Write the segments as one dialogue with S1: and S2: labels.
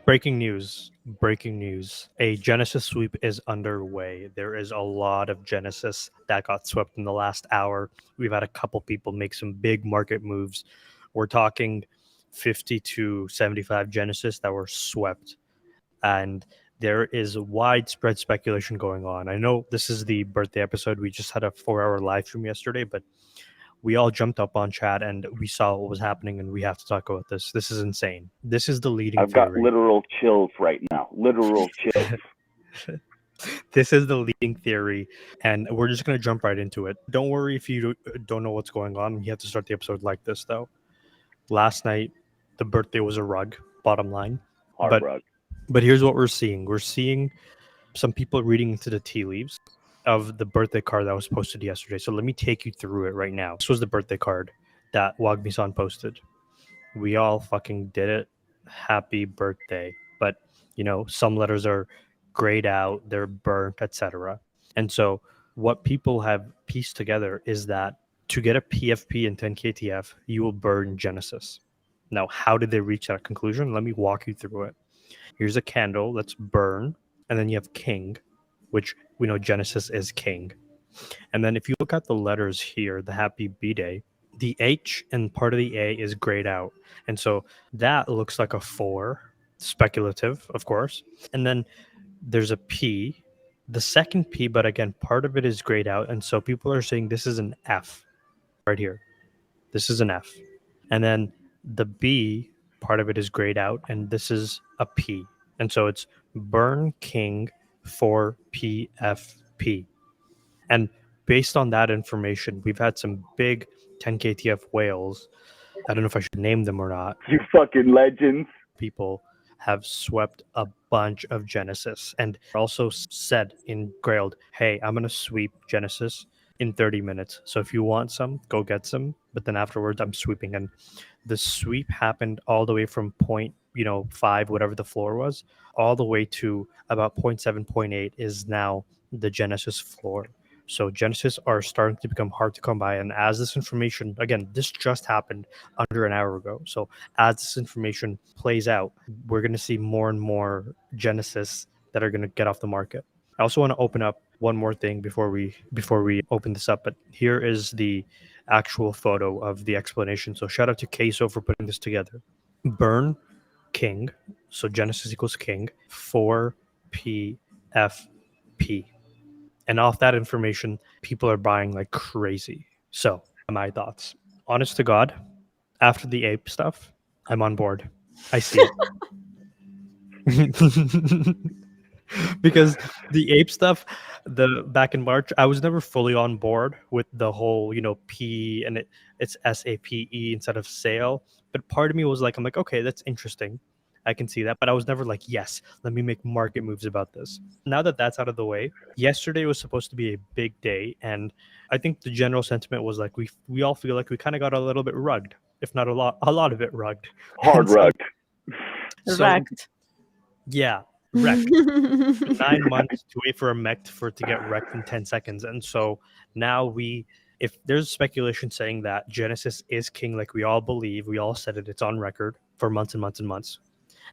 S1: Breaking news. Breaking news. A Genesis sweep is underway. There is a lot of Genesis that got swept in the last hour. We've had a couple people make some big market moves. We're talking 50 to 75 Genesis that were swept. And there is widespread speculation going on. I know this is the birthday episode. We just had a 4 hour live stream yesterday, but we all jumped up on chat and we saw what was happening and we have to talk about this. This is insane. This is the leading
S2: I've got
S1: theory.
S2: literal chills right now. Literal chills.
S1: This is the leading theory, and we're just going to jump right into it. Don't worry if you don't know what's going on. You have to start the episode like this, though. Last night, the birthday was a rug, bottom line.
S2: Hard
S1: But
S2: rug.
S1: but here's what we're seeing. We're seeing some people reading into the tea leaves of the birthday card that was posted yesterday. So let me take you through it right now. This was the birthday card that Wagmi-san posted. We all fucking did it. Happy birthday. But, some letters are grayed out, they're burnt, etc. And so what people have pieced together is that to get a PFP and 10 KTF, you will burn Genesis. Now, how did they reach that conclusion? Let me walk you through it. Here's a candle, that's burn, and then you have king, which we know Genesis is king. And then if you look at the letters here, the happy B-Day, the H and part of the A is grayed out. And so that looks like a 4, speculative, of course. And then there's a P, the second P, but again, part of it is grayed out. And so people are saying this is an F right here. This is an F. And then the B, part of it is grayed out, and this is a P. And so it's burn king for PFP. And based on that information, we've had some big 10 KTF whales. I don't know if I should name them or not.
S2: You fucking legends.
S1: People have swept a bunch of Genesis and also said in Grailed, hey, I'm going to sweep Genesis in 30 minutes. So if you want some, go get some. But then afterwards, I'm sweeping. And the sweep happened all the way from point, 5, whatever the floor was, all the way to about 0.7, 0.8 is now the Genesis floor. So Genesis are starting to become hard to come by. And as this information, again, this just happened under an hour ago. So as this information plays out, we're going to see more and more Genesis that are going to get off the market. I also want to open up one more thing before we open this up. But here is the actual photo of the explanation. So shout out to Queso for putting this together. Burn king. So Genesis equals king for PFP. And off that information, people are buying like crazy. So, my thoughts. Honest to God, after the ape stuff, I'm on board. I see it. Because the ape stuff, the back in March, I was never fully on board with the whole, P and it's SAPE instead of sale. But part of me was like, I'm like, okay, that's interesting. I can see that. But I was never like, yes, let me make market moves about this. Now that that's out of the way, yesterday was supposed to be a big day. And I think the general sentiment was like, we all feel like we kind of got a little bit rugged, if not a lot of it rugged.
S2: Hard rug.
S3: Wrecked.
S1: Yeah, wrecked. 9 months to wait for a mech for it to get wrecked in 10 seconds. And so now if there's speculation saying that Genesis is king, like we all believe, we all said it, it's on record for months and months and months,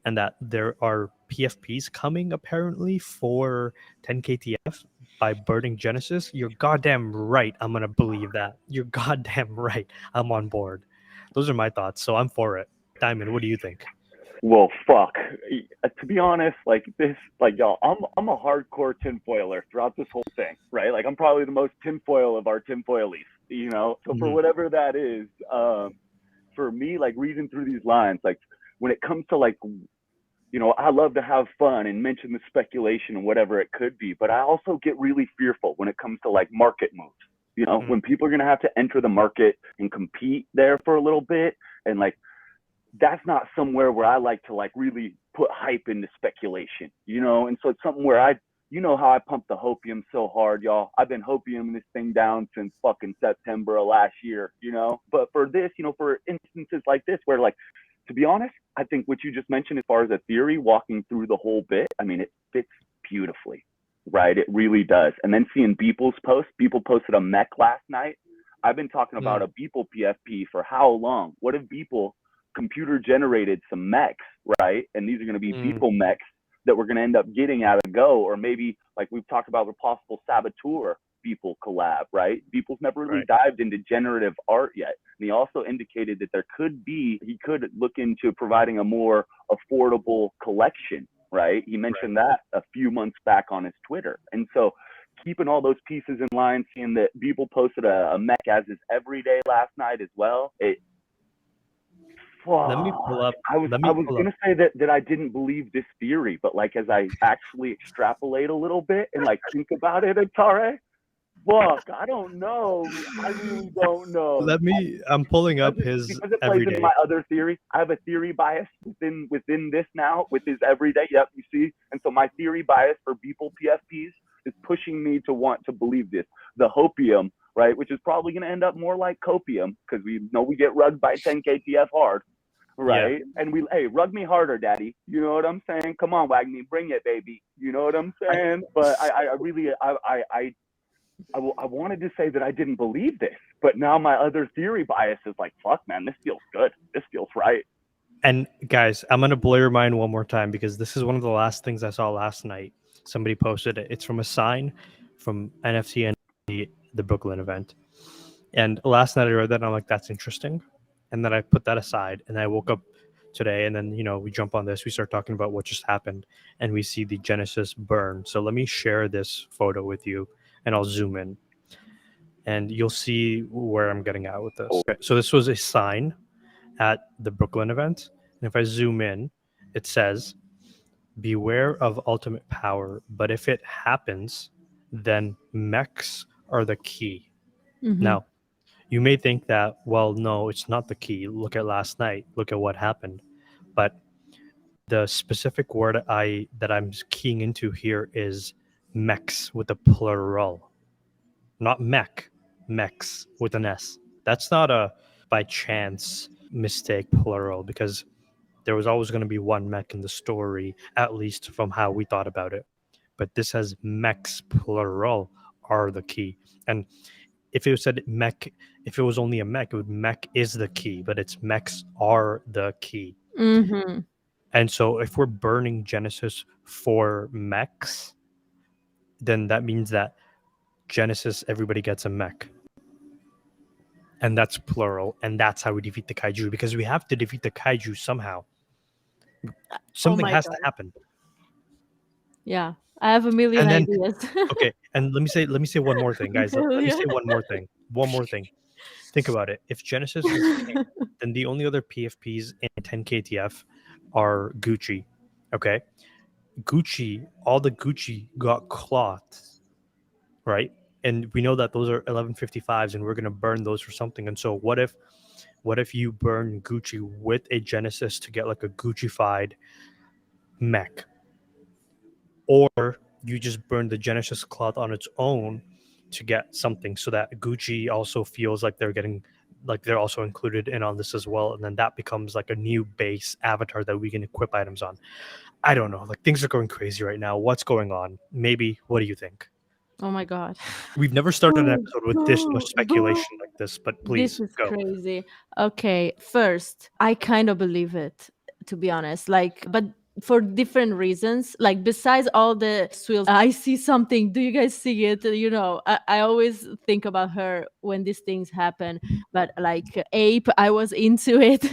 S1: and that there are PFPs coming apparently for 10 KTF by burning Genesis, you're goddamn right. I'm going to believe that. You're goddamn right. I'm on board. Those are my thoughts. So I'm for it. Diamond, what do you think?
S2: Well, fuck. To be honest, like this, like y'all, I'm a hardcore tinfoiler throughout this whole thing, right? Like I'm probably the most tinfoil of our tinfoilies, So for whatever that is, for me, like reading through these lines, like when it comes to like, I love to have fun and mention the speculation and whatever it could be, but I also get really fearful when it comes to like market moves. When people are gonna have to enter the market and compete there for a little bit, and like. That's not somewhere where I like to like really put hype into speculation, and so it's something where how I pump the hopium so hard, y'all. I've been hopium this thing down since fucking September of last year, but for this, for instances like this where like, to be honest, I think what you just mentioned as far as a theory walking through the whole bit, I mean, it fits beautifully, right? It really does. And then seeing Beeple's post, Beeple posted a mech last night. I've been talking about a Beeple PFP for how long? What if Beeple computer generated some mechs, right? And these are going to be
S1: Mm.
S2: people mechs that we're going to end up getting out of Go, or maybe like we've talked about the possible Saboteur Beeple collab, right? Beeple's never really
S1: Right.
S2: dived into generative art yet. And he also indicated that he could look into providing a more affordable collection, right? He mentioned that a few months back on his Twitter. And so keeping all those pieces in line, seeing that Beeple posted a mech as his everyday last night as well,
S1: Let me pull up.
S2: I was gonna say that I didn't believe this theory, but like as I actually extrapolate a little bit and like think about it, Atare, fuck, I don't know. I really don't know.
S1: I'm pulling up his
S2: Because it plays into
S1: everyday.
S2: my other theory. I have a theory bias within this now with his everyday. Yep, you see, and so my theory bias for Beeple PFPs is pushing me to want to believe this. The hopium, right, which is probably going to end up more like copium because we know we get rugged by 10 KTF hard, right?
S1: Yeah.
S2: And hey, rug me harder, daddy. You know what I'm saying? Come on, Wagner, bring it, baby. You know what I'm saying? But I really wanted to say that I didn't believe this, but now my other theory bias is like, fuck, man, this feels good. This feels right.
S1: And guys, I'm gonna blow your mind one more time because this is one of the last things I saw last night. Somebody posted it. It's from a sign from NFT and the Brooklyn event. And last night I read that and I'm like, that's interesting. And then I put that aside and I woke up today and then we jump on this, we start talking about what just happened and we see the Genesis burn. So let me share this photo with you and I'll zoom in and you'll see where I'm getting at with this. Okay, so this was a sign at the Brooklyn event. And if I zoom in, it says, beware of ultimate power, but if it happens, then mechs are the key.
S3: Mhm.
S1: Now, you may think that, well, no, it's not the key. Look at last night. Look at what happened. But the specific word that I'm keying into here is mechs with a plural, not mech, mechs with an S. That's not a by chance mistake plural because there was always going to be one mech in the story, at least from how we thought about it. But this has mechs plural are the key. And if it said mech, if it was only a mech, it would mech is the key, but it's mechs are the key.
S3: Mhm.
S1: And so if we're burning Genesis for mechs, then that means that Genesis, everybody gets a mech. And that's plural. And that's how we defeat the kaiju because we have to defeat the kaiju somehow. Something
S3: my
S1: has to
S3: God.
S1: happen.
S3: Yeah, I have a million
S1: And then
S3: ideas.
S1: okay, and let me say one more thing, guys. Let me say
S3: Million.
S1: one more thing. One more thing. Think about it. If Genesis is king, then the only other PFPs in 10 KTF are Gucci. Okay, Gucci, all the Gucci got cloth, right? And we know that those are 1155s, and we're gonna burn those for something. And so, what if you burn Gucci with a Genesis to get like a Gucci-fied mech, or you just burn the Genesis cloth on its own to get something, so that Gucci also feels like they're also included in on this as well, and then that becomes like a new base avatar that we can equip items on. I don't know, like things are going crazy right now. What's going on? Maybe. What do you think?
S3: Oh my God.
S1: We've never started an
S3: Boo,
S1: episode with this much
S3: boo, boo.
S1: speculation like this, but
S3: This
S1: please
S3: is
S1: go.
S3: crazy. Okay, first, I kind of believe it, to be honest. Like, but for different reasons. Like, besides all the swills, I see something. Do you guys see it? I always think about her when these things happen. But like Ape, I was into it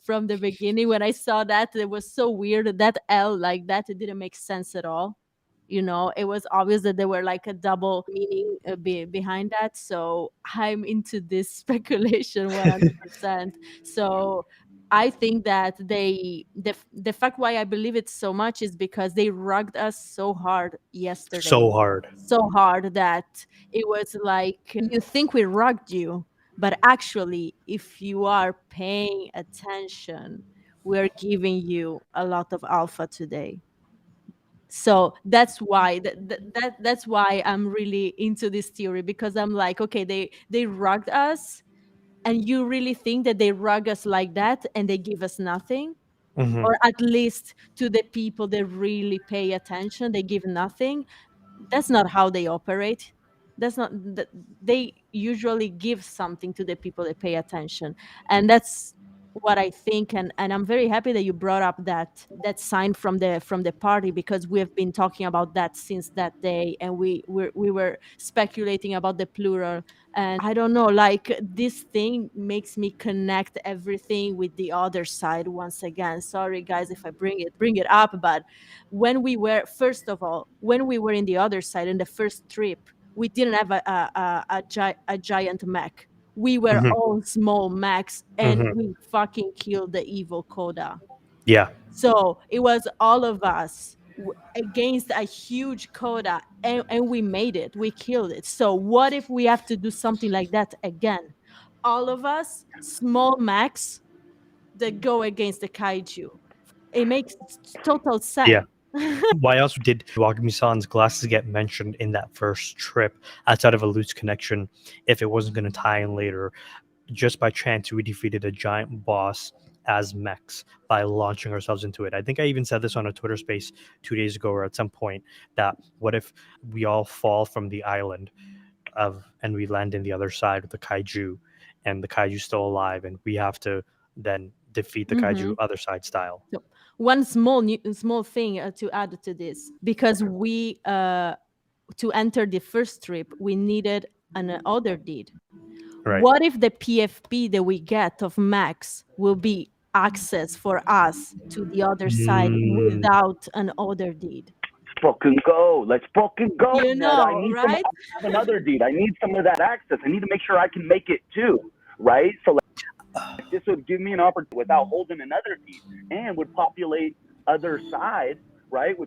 S3: from the beginning. When I saw that, it was so weird. That L like that, it didn't make sense at all. It was obvious that there were like a double meaning behind that. So I'm into this speculation 100%. So I think that the fact why I believe it so much is because they rugged us so hard yesterday,
S1: So hard.
S3: so hard that it was like you think we rugged you, but actually if you are paying attention, we're giving you a lot of alpha today. So that's why that's why I'm really into this theory, because I'm like, okay, they rugged us, and you really think that they rug us like that and they give us nothing?
S1: Hmm.
S3: Or at least to the people that really pay attention, they give nothing? That's not how they operate. That's not th- They usually give something to the people that pay attention. And that's what I think, and I'm very happy that you brought up that sign from the party, because we have been talking about that since that day, and we were speculating about the plural. And I don't know, like, this thing makes me connect everything with the other side once again. Sorry guys if I bring it up, but first of all, when we were in the other side in the first trip, we didn't have a giant mech. We were
S1: Mhm.
S3: all small mechs, and
S1: Mhm.
S3: we fucking killed the evil Coda.
S1: Yeah.
S3: So it was all of us against a huge Coda, and we made it. We killed it. So what if we have to do something like that again? All of us, small mechs that go against the kaiju. It makes total
S1: Yeah.
S3: sense.
S1: Why else did Wagmi-san's glasses get mentioned in that first trip outside of a loose connection if it wasn't going to tie in later? Just by chance, we defeated a giant boss as mechs by launching ourselves into it. I think I even said this on a Twitter space 2 days ago or at some point, that what if we all fall from the island and we land in the other side with the kaiju, and the kaiju's still alive, and we have to then defeat the kaiju
S3: Mhm.
S1: other side style.
S3: So one small thing to add to this, because we to enter the first trip we needed an other deed.
S1: Right.
S3: What if the PFP that we get of Max will be access for us to the other side
S1: Mm,
S3: without an other deed?
S2: Let's fucking go. Let's fucking go,
S3: You
S2: Ned. I
S3: know,
S2: need some. I
S3: right?
S2: have another deed. I need some of that access. I need to make sure I can make it too, right? So like, this would give me an opportunity without holding another deed, and would populate other side, right?